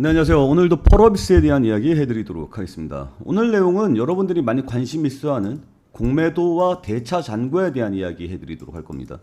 네, 안녕하세요. 오늘도 펄어비스에 대한 이야기 해드리도록 하겠습니다. 오늘 내용은 여러분들이 많이 관심 있어하는 공매도와 대차 잔고에 대한 이야기 해드리도록 할 겁니다.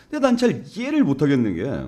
근데 난 잘 이해를 못하겠는 게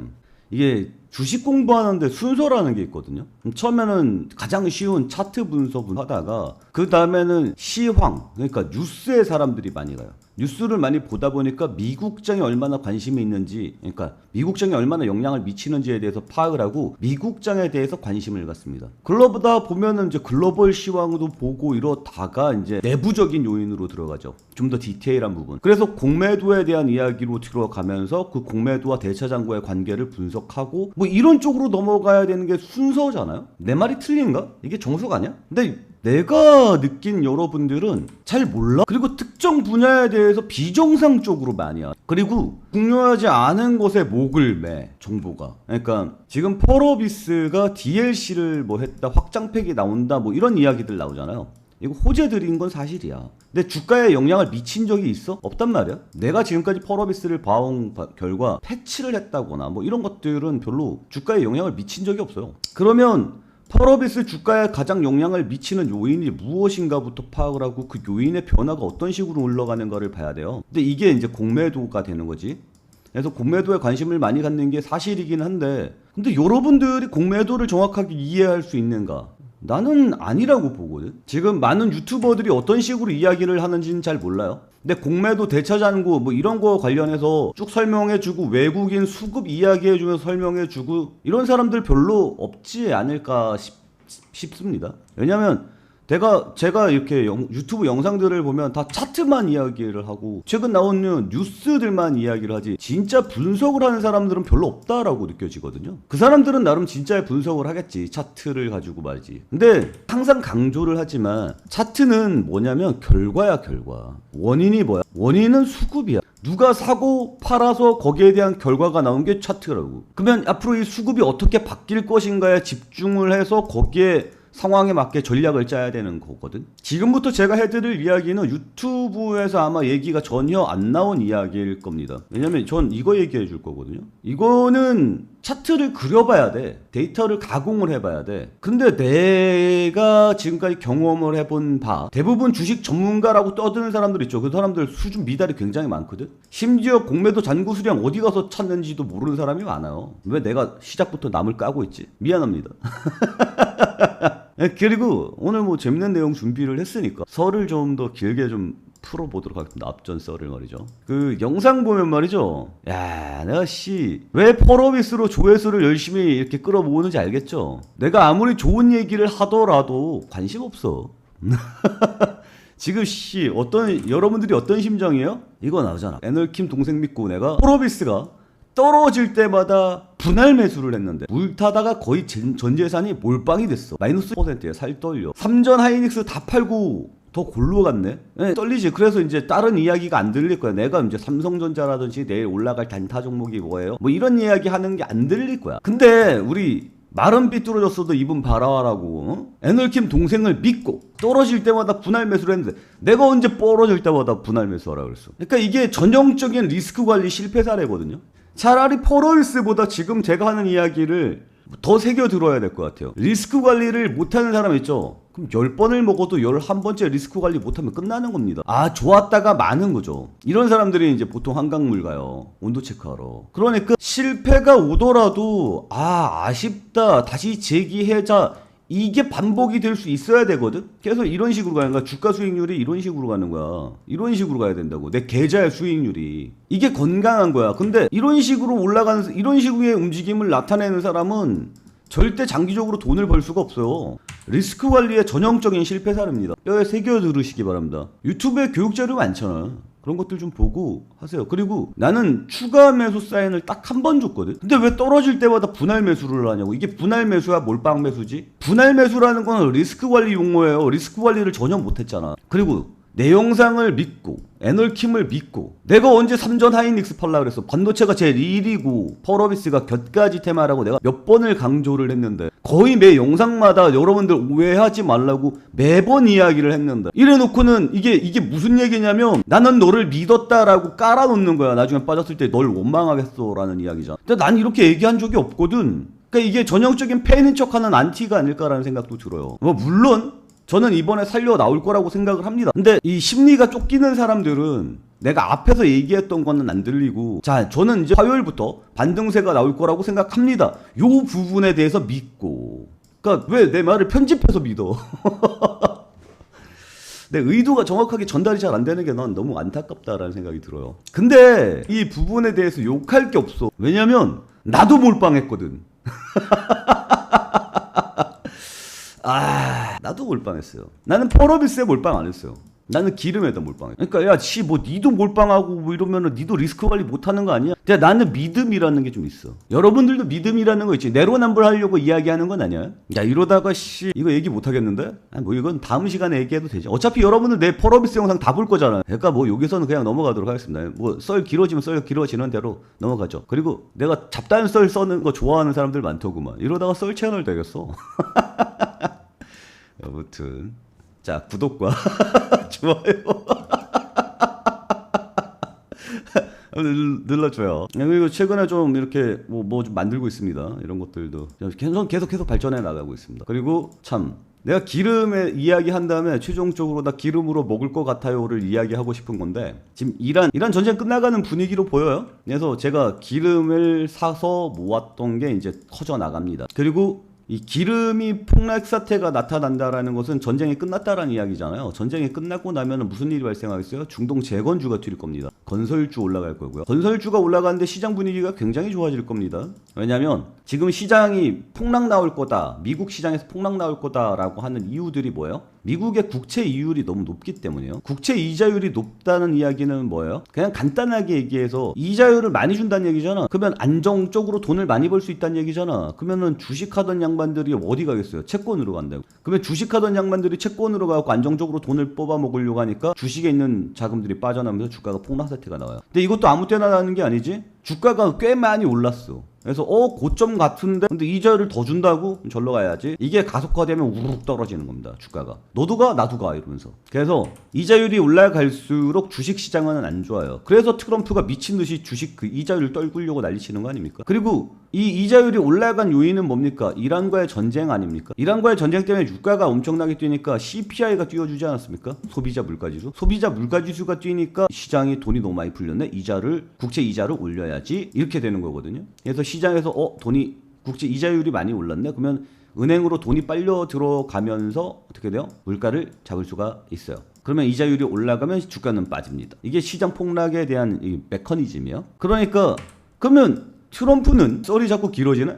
이게 주식 공부하는데 순서라는 게 있거든요. 처음에는 가장 쉬운 차트 분석을 하다가 그 다음에는 시황, 그러니까 뉴스에 사람들이 많이 가요. 뉴스를 많이 보다 보니까 미국장에 얼마나 관심이 있는지, 그러니까 미국장에 얼마나 영향을 미치는지에 대해서 파악을 하고 미국장에 대해서 관심을 갖습니다. 그러다 보면은 이제 글로벌 시황도 보고 이러다가 이제 내부적인 요인으로 들어가죠. 좀 더 디테일한 부분. 그래서 공매도에 대한 이야기로 들어가면서 그 공매도와 대차장고의 관계를 분석하고 뭐 이런 쪽으로 넘어가야 되는 게 순서잖아요. 내 말이 틀린가? 이게 정석 아니야? 근데 내가 느낀 여러분들은 잘 몰라. 그리고 특정 분야에 대해서 비정상적으로 많이 하. 그리고 중요하지 않은 것에 목을 매, 정보가. 그러니까 지금 펄어비스가 DLC를 뭐 했다, 확장팩이 나온다, 뭐 이런 이야기들 나오잖아요. 이거 호재 드린 건 사실이야. 근데 주가에 영향을 미친 적이 있어? 없단 말이야. 내가 지금까지 펄어비스를 봐온 결과 패치를 했다거나 뭐 이런 것들은 별로 주가에 영향을 미친 적이 없어요. 그러면 펄어비스 주가에 가장 영향을 미치는 요인이 무엇인가부터 파악을 하고 그 요인의 변화가 어떤 식으로 흘러가는가를 봐야 돼요. 근데 이게 이제 공매도가 되는 거지. 그래서 공매도에 관심을 많이 갖는 게 사실이긴 한데, 근데 여러분들이 공매도를 정확하게 이해할 수 있는가? 나는 아니라고 보거든. 지금 많은 유튜버들이 어떤 식으로 이야기를 하는지는 잘 몰라요. 근데 공매도 대차잔고 뭐 이런 거 관련해서 쭉 설명해주고 외국인 수급 이야기해주면서 설명해주고 이런 사람들 별로 없지 않을까 싶습니다. 왜냐면 제가 이렇게 유튜브 영상들을 보면 다 차트만 이야기를 하고 최근 나오는 뉴스들만 이야기를 하지 진짜 분석을 하는 사람들은 별로 없다라고 느껴지거든요. 그 사람들은 나름 진짜의 분석을 하겠지. 차트를 가지고 말이지. 근데 항상 강조를 하지만 차트는 뭐냐면 결과야, 결과. 원인이 뭐야? 원인은 수급이야. 누가 사고 팔아서 거기에 대한 결과가 나온 게 차트라고. 그러면 앞으로 이 수급이 어떻게 바뀔 것인가에 집중을 해서 거기에 상황에 맞게 전략을 짜야 되는 거거든. 지금부터 제가 해드릴 이야기는 유튜브에서 아마 얘기가 전혀 안 나온 이야기일 겁니다. 왜냐면 전 이거 얘기해 줄 거거든요. 이거는 차트를 그려봐야 돼. 데이터를 가공을 해봐야 돼. 근데 내가 지금까지 경험을 해본 바 대부분 주식 전문가라고 떠드는 사람들 있죠. 그 사람들 수준 미달이 굉장히 많거든. 심지어 공매도 잔고 수량 어디 가서 찾는지도 모르는 사람이 많아요. 왜 내가 시작부터 남을 까고 있지? 미안합니다. 그리고 오늘 뭐 재밌는 내용 준비를 했으니까 썰을 좀 더 길게 좀 풀어보도록 하겠습니다. 앞전 썰을 말이죠. 그 영상 보면 말이죠. 야, 내가 왜 펄어비스로 조회수를 열심히 이렇게 끌어모으는지 알겠죠? 내가 아무리 좋은 얘기를 하더라도 관심 없어. 지금 여러분들이 어떤 심정이에요? 이거 나오잖아. 애널킴 동생 믿고 내가 펄어비스가 떨어질 때마다 분할 매수를 했는데 물 타다가 거의 전 재산이 몰빵이 됐어. 마이너스 %에 살 떨려. 삼전 하이닉스 다 팔고 더 골로 갔네. 네, 떨리지. 그래서 이제 다른 이야기가 안 들릴 거야. 내가 이제 삼성전자라든지 내일 올라갈 단타 종목이 뭐예요? 뭐 이런 이야기 하는 게 안 들릴 거야. 근데 우리 말은 삐뚤어졌어도 입은 바라라고 애널킴 동생을 믿고 떨어질 때마다 분할 매수를 했는데 내가 언제 떨어질 때마다 분할 매수하라 그랬어. 그러니까 이게 전형적인 리스크 관리 실패 사례거든요. 차라리 펄어비스보다 지금 제가 하는 이야기를 더 새겨 들어야 될 것 같아요. 리스크 관리를 못하는 사람 있죠? 그럼 10번을 먹어도 11번째 리스크 관리 못하면 끝나는 겁니다. 아, 좋았다가 많은 거죠. 이런 사람들이 이제 보통 한강물 가요. 온도 체크하러. 그러니까 실패가 오더라도 아쉽다. 다시 재기해자. 이게 반복이 될 수 있어야 되거든. 그래서 이런 식으로 가는 거야. 주가 수익률이 이런 식으로 가는 거야. 이런 식으로 가야 된다고. 내 계좌의 수익률이 이게 건강한 거야. 근데 이런 식으로 올라가는 이런 식의 움직임을 나타내는 사람은 절대 장기적으로 돈을 벌 수가 없어요. 리스크 관리의 전형적인 실패 사례입니다. 뼈에 새겨 들으시기 바랍니다. 유튜브에 교육 자료 많잖아. 그런 것들 좀 보고 하세요. 그리고 나는 추가 매수 사인을 딱 한 번 줬거든. 근데 왜 떨어질 때마다 분할 매수를 하냐고. 이게 분할 매수야 몰빵 매수지? 분할 매수라는 건 리스크 관리 용어예요. 리스크 관리를 전혀 못했잖아. 그리고 내 영상을 믿고 애널킴을 믿고 내가 언제 삼전 하이닉스 팔라 그랬어. 반도체가 제일 1위고 펄어비스가 곁가지 테마라고 내가 몇 번을 강조를 했는데 거의 매 영상마다 여러분들 오해하지 말라고 매번 이야기를 했는데 이래놓고는 이게 무슨 얘기냐면 나는 너를 믿었다라고 깔아놓는 거야. 나중에 빠졌을 때 널 원망하겠어 라는 이야기잖아. 근데 난 이렇게 얘기한 적이 없거든. 그러니까 이게 전형적인 팬인 척하는 안티가 아닐까라는 생각도 들어요. 뭐 물론 저는 이번에 살려 나올 거라고 생각을 합니다. 근데 이 심리가 쫓기는 사람들은 내가 앞에서 얘기했던 거는 안 들리고, 자, 저는 이제 화요일부터 반등세가 나올 거라고 생각합니다. 요 부분에 대해서 믿고. 그러니까 왜 내 말을 편집해서 믿어? 내 의도가 정확하게 전달이 잘 안 되는 게 난 너무 안타깝다라는 생각이 들어요. 근데 이 부분에 대해서 욕할 게 없어. 왜냐면 나도 몰빵했거든. 나도 몰빵했어요. 나는 펄어비스에 몰빵 안 했어요. 나는 기름에다 몰빵해. 그러니까 야, 뭐 니도 몰빵하고 뭐 이러면은 니도 리스크 관리 못하는 거 아니야? 근데 나는 믿음이라는 게 좀 있어. 여러분들도 믿음이라는 거 있지. 내로남불하려고 이야기하는 건 아니야. 야, 이러다가 이거 얘기 못 하겠는데? 뭐 이건 다음 시간에 얘기해도 되지. 어차피 여러분들 내 펄어비스 영상 다 볼 거잖아. 그러니까 뭐 여기서는 그냥 넘어가도록 하겠습니다. 뭐 썰 길어지면 썰 길어지는 대로 넘어가죠. 그리고 내가 잡다한 썰 써는 거 좋아하는 사람들 많더구만. 이러다가 썰 채널 되겠어. 아무튼 자, 구독과 좋아요 눌러줘요. 그리고 최근에 좀 이렇게 뭐 좀 만들고 있습니다. 이런 것들도 계속 발전해 나가고 있습니다. 그리고 참 내가 기름에 이야기한 다음에 최종적으로 나 기름으로 먹을 것 같아요를 이야기하고 싶은 건데, 지금 이란 전쟁 끝나가는 분위기로 보여요. 그래서 제가 기름을 사서 모았던 게 이제 터져 나갑니다. 그리고 이 기름이 폭락 사태가 나타난다라는 것은 전쟁이 끝났다라는 이야기잖아요. 전쟁이 끝나고 나면 무슨 일이 발생하겠어요? 중동 재건주가 튀일 겁니다. 건설주 올라갈 거고요. 건설주가 올라가는데 시장 분위기가 굉장히 좋아질 겁니다. 왜냐면 지금 시장이 폭락 나올 거다, 미국 시장에서 폭락 나올 거다라고 하는 이유들이 뭐예요? 미국의 국채 이율이 너무 높기 때문이에요. 국채 이자율이 높다는 이야기는 뭐예요? 그냥 간단하게 얘기해서 이자율을 많이 준다는 얘기잖아. 그러면 안정적으로 돈을 많이 벌 수 있다는 얘기잖아. 그러면은 주식하던 양반들이 어디 가겠어요? 채권으로 간다고. 그러면 주식하던 양반들이 채권으로 가고 안정적으로 돈을 뽑아 먹으려고 하니까 주식에 있는 자금들이 빠져나오면서 주가가 폭락 사태가 나와요. 근데 이것도 아무 때나 나는 게 아니지. 주가가 꽤 많이 올랐어. 그래서 고점 같은데 근데 이자율을 더 준다고? 절로 가야지. 이게 가속화되면 우르륵 떨어지는 겁니다. 주가가. 너도 가 나도 가 이러면서. 그래서 이자율이 올라갈수록 주식시장은 안 좋아요. 그래서 트럼프가 미친듯이 주식 그 이자율을 떨구려고 난리치는 거 아닙니까? 그리고 이 이자율이 올라간 요인은 뭡니까? 이란과의 전쟁 아닙니까? 이란과의 전쟁 때문에 유가가 엄청나게 뛰니까 CPI가 뛰어주지 않았습니까? 소비자 물가지수. 소비자 물가지수가 뛰니까 시장이 돈이 너무 많이 풀렸네. 국채 이자를 올려야지. 이렇게 되는 거거든요. 그래서 시장에서 돈이 국채 이자율이 많이 올랐네. 그러면 은행으로 돈이 빨려 들어가면서 어떻게 돼요? 물가를 잡을 수가 있어요. 그러면 이자율이 올라가면 주가는 빠집니다. 이게 시장 폭락에 대한 이 메커니즘이에요. 그러니까 그러면 트럼프는 썰이 자꾸 길어지네?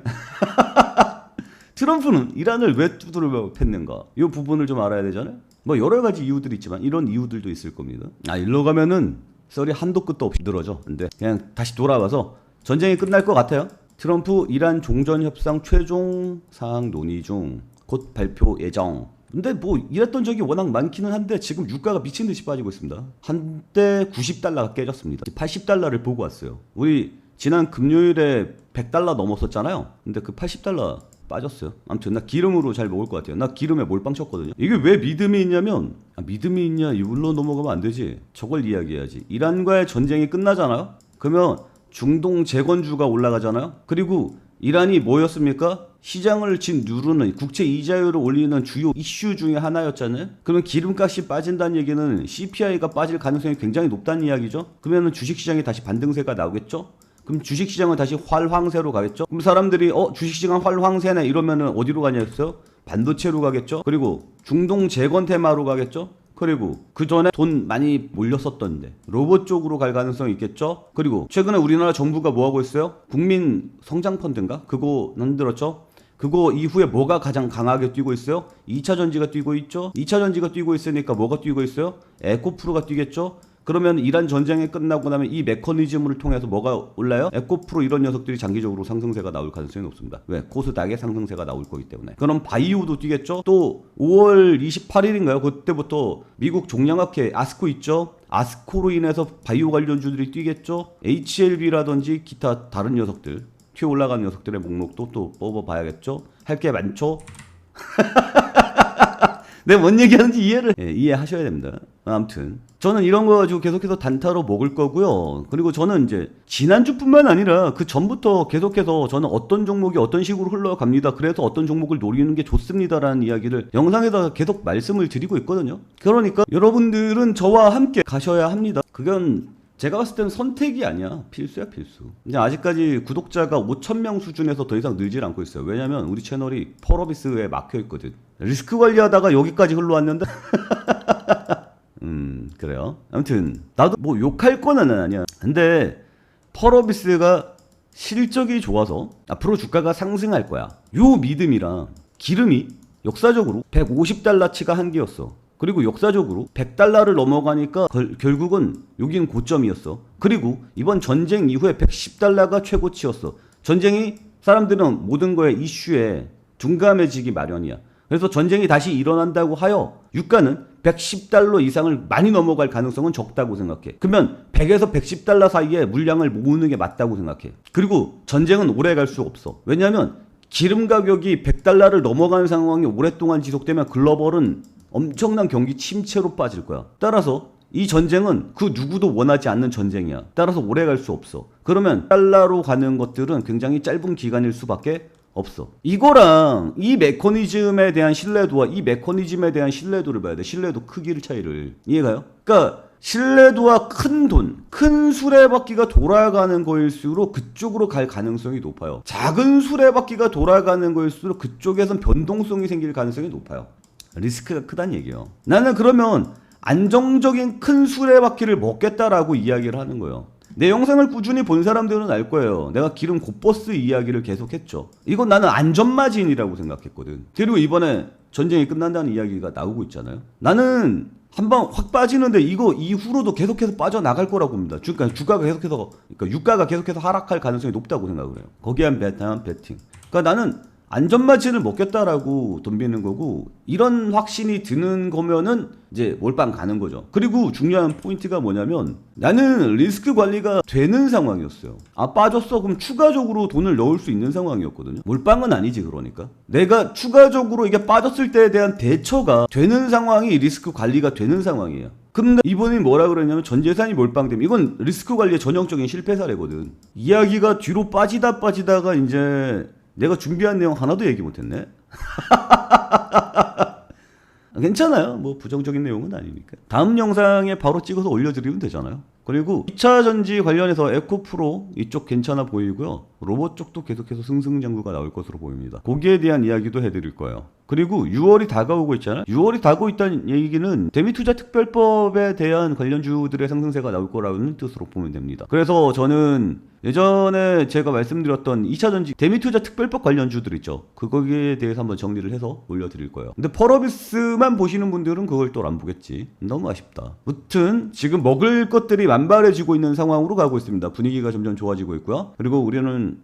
트럼프는 이란을 왜 두드려 팼는가? 이 부분을 좀 알아야 되잖아요. 뭐 여러 가지 이유들이 있지만 이런 이유들도 있을 겁니다. 일로 가면은 썰이 한도 끝도 없이 늘어져. 근데 그냥 다시 돌아와서 전쟁이 끝날 것 같아요. 트럼프 이란 종전협상 최종 사항 논의 중 곧 발표 예정. 근데 뭐 이랬던 적이 워낙 많기는 한데 지금 유가가 미친듯이 빠지고 있습니다. 한때 90달러가 깨졌습니다. 80달러를 보고 왔어요. 우리 지난 금요일에 100달러 넘었었잖아요. 근데 그 80달러 빠졌어요. 아무튼 나 기름으로 잘 먹을 것 같아요. 나 기름에 몰빵 쳤거든요. 이게 왜 믿음이 있냐면 믿음이 있냐 이걸로 넘어가면 안 되지. 저걸 이야기해야지. 이란과의 전쟁이 끝나잖아요. 그러면 중동 재건주가 올라가잖아요. 그리고 이란이 뭐였습니까? 시장을 지금 누르는 국채 이자율을 올리는 주요 이슈 중에 하나였잖아요. 그러면 기름값이 빠진다는 얘기는 CPI가 빠질 가능성이 굉장히 높다는 이야기죠. 그러면 주식시장이 다시 반등세가 나오겠죠. 그럼 주식시장은 다시 활황세로 가겠죠. 그럼 사람들이 주식시장 활황세네 이러면은 어디로 가냐했어요? 반도체로 가겠죠. 그리고 중동 재건 테마로 가겠죠. 그리고 그 전에 돈 많이 몰렸었던데 로봇 쪽으로 갈 가능성이 있겠죠. 그리고 최근에 우리나라 정부가 뭐 하고 있어요? 국민 성장 펀드인가? 그거 만들었죠. 그거 이후에 뭐가 가장 강하게 뛰고 있어요? 2차 전지가 뛰고 있죠. 2차 전지가 뛰고 있으니까 뭐가 뛰고 있어요? 에코프로가 뛰겠죠. 그러면 이란 전쟁이 끝나고 나면 이 메커니즘을 통해서 뭐가 올라요? 에코프로 이런 녀석들이 장기적으로 상승세가 나올 가능성이 높습니다. 왜? 코스닥의 상승세가 나올 거기 때문에. 그럼 바이오도 뛰겠죠? 또 5월 28일인가요? 그때부터 미국 종량학회 아스코 있죠? 아스코로 인해서 바이오 관련주들이 뛰겠죠? HLB라든지 기타 다른 녀석들 튀어 올라간 녀석들의 목록도 또 뽑아봐야겠죠? 할 게 많죠? 내가 뭔 얘기하는지 이해하셔야 됩니다. 아무튼 저는 이런 거 가지고 계속해서 단타로 먹을 거고요. 그리고 저는 이제 지난주뿐만 아니라 그 전부터 계속해서 저는 어떤 종목이 어떤 식으로 흘러갑니다. 그래서 어떤 종목을 노리는 게 좋습니다라는 이야기를 영상에다 계속 말씀을 드리고 있거든요. 그러니까 여러분들은 저와 함께 가셔야 합니다. 그건 제가 봤을 때는 선택이 아니야. 필수야, 필수. 이제 아직까지 구독자가 5,000명 수준에서 더 이상 늘질 않고 있어요. 왜냐면 우리 채널이 펄어비스에 막혀 있거든. 리스크 관리하다가 여기까지 흘러왔는데 그래요. 아무튼 나도 뭐 욕할 거는 아니야. 근데 펄어비스가 실적이 좋아서 앞으로 주가가 상승할 거야. 요 믿음이랑 기름이 역사적으로 150달러치가 한계였어. 그리고 역사적으로 100달러를 넘어가니까 결국은 여긴 고점이었어. 그리고 이번 전쟁 이후에 110달러가 최고치였어. 전쟁이 사람들은 모든 거에 이슈에 둔감해지기 마련이야. 그래서 전쟁이 다시 일어난다고 하여 유가는 110달러 이상을 많이 넘어갈 가능성은 적다고 생각해. 그러면 100에서 110달러 사이에 물량을 모으는 게 맞다고 생각해. 그리고 전쟁은 오래 갈 수 없어. 왜냐하면 기름 가격이 100달러를 넘어가는 상황이 오랫동안 지속되면 글로벌은 엄청난 경기 침체로 빠질 거야. 따라서 이 전쟁은 그 누구도 원하지 않는 전쟁이야. 따라서 오래 갈 수 없어. 그러면 달러로 가는 것들은 굉장히 짧은 기간일 수밖에 없어. 이거랑 이 메커니즘에 대한 신뢰도와 이 메커니즘에 대한 신뢰도를 봐야 돼. 신뢰도 크기를 차이를. 이해가요? 그러니까 신뢰도와 큰 돈, 큰 수레바퀴가 돌아가는 거일수록 그쪽으로 갈 가능성이 높아요. 작은 수레바퀴가 돌아가는 거일수록 그쪽에선 변동성이 생길 가능성이 높아요. 리스크가 크다는 얘기예요. 나는 그러면 안정적인 큰 수레바퀴를 먹겠다라고 이야기를 하는 거예요. 내 영상을 꾸준히 본 사람들은 알 거예요. 내가 기름 곧버스 이야기를 계속 했죠. 이건 나는 안전마진이라고 생각했거든. 그리고 이번에 전쟁이 끝난다는 이야기가 나오고 있잖아요. 나는 한번 확 빠지는데 이거 이후로도 계속해서 빠져나갈 거라고 봅니다. 그러니까 주가가 계속해서, 그러니까 유가가 계속해서 하락할 가능성이 높다고 생각을 해요. 거기에 대한 배팅. 그러니까 나는 안전마진을 먹겠다라고 덤비는 거고, 이런 확신이 드는 거면은 이제 몰빵 가는 거죠. 그리고 중요한 포인트가 뭐냐면 나는 리스크 관리가 되는 상황이었어요. 아, 빠졌어? 그럼 추가적으로 돈을 넣을 수 있는 상황이었거든요. 몰빵은 아니지. 그러니까 내가 추가적으로 이게 빠졌을 때에 대한 대처가 되는 상황이 리스크 관리가 되는 상황이에요. 근데 이분이 뭐라 그랬냐면 전 재산이 몰빵되면 이건 리스크 관리의 전형적인 실패 사례거든. 이야기가 뒤로 빠지다가 이제 내가 준비한 내용 하나도 얘기 못했네. 괜찮아요. 뭐 부정적인 내용은 아니니까. 다음 영상에 바로 찍어서 올려드리면 되잖아요. 그리고 2차 전지 관련해서 에코프로 이쪽 괜찮아 보이고요. 로봇 쪽도 계속해서 승승장구가 나올 것으로 보입니다. 거기에 대한 이야기도 해드릴 거예요. 그리고 6월이 다가오고 있잖아요. 6월이 다가오고 있다는 얘기는 대미투자특별법에 대한 관련주들의 상승세가 나올 거라는 뜻으로 보면 됩니다. 그래서 저는 예전에 제가 말씀드렸던 2차전지 대미투자특별법 관련주들 있죠. 그거에 대해서 한번 정리를 해서 올려드릴 거예요. 근데 펄어비스만 보시는 분들은 그걸 또 안 보겠지. 너무 아쉽다. 무튼 지금 먹을 것들이 만발해지고 있는 상황으로 가고 있습니다. 분위기가 점점 좋아지고 있고요. 그리고 우리는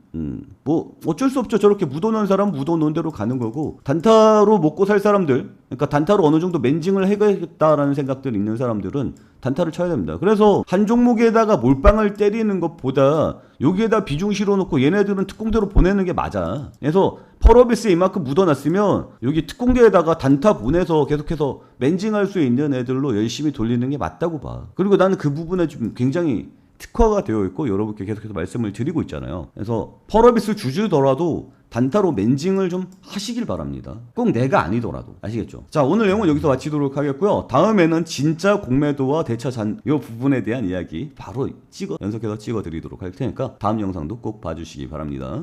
뭐 어쩔 수 없죠. 저렇게 묻어놓은 사람 묻어놓은 대로 가는 거고, 단타로 먹고 살 사람들, 그러니까 단타로 어느 정도 멘징을 해야겠다라는 생각들 있는 사람들은 단타를 쳐야 됩니다. 그래서 한 종목에다가 몰빵을 때리는 것보다 여기에다 비중 실어놓고 얘네들은 특공대로 보내는 게 맞아. 그래서 펄어비스에 이만큼 묻어놨으면 여기 특공대에다가 단타 보내서 계속해서 멘징할 수 있는 애들로 열심히 돌리는 게 맞다고 봐. 그리고 나는 그 부분에 좀 굉장히 특화가 되어 있고 여러분께 계속해서 말씀을 드리고 있잖아요. 그래서 펄어비스 주주더라도 단타로 멘징을 좀 하시길 바랍니다. 꼭 내가 아니더라도. 아시겠죠? 자, 오늘 내용은 여기서 마치도록 하겠고요. 다음에는 진짜 공매도와 대차 이 부분에 대한 이야기 바로 연속해서 찍어 드리도록 할 테니까 다음 영상도 꼭 봐주시기 바랍니다.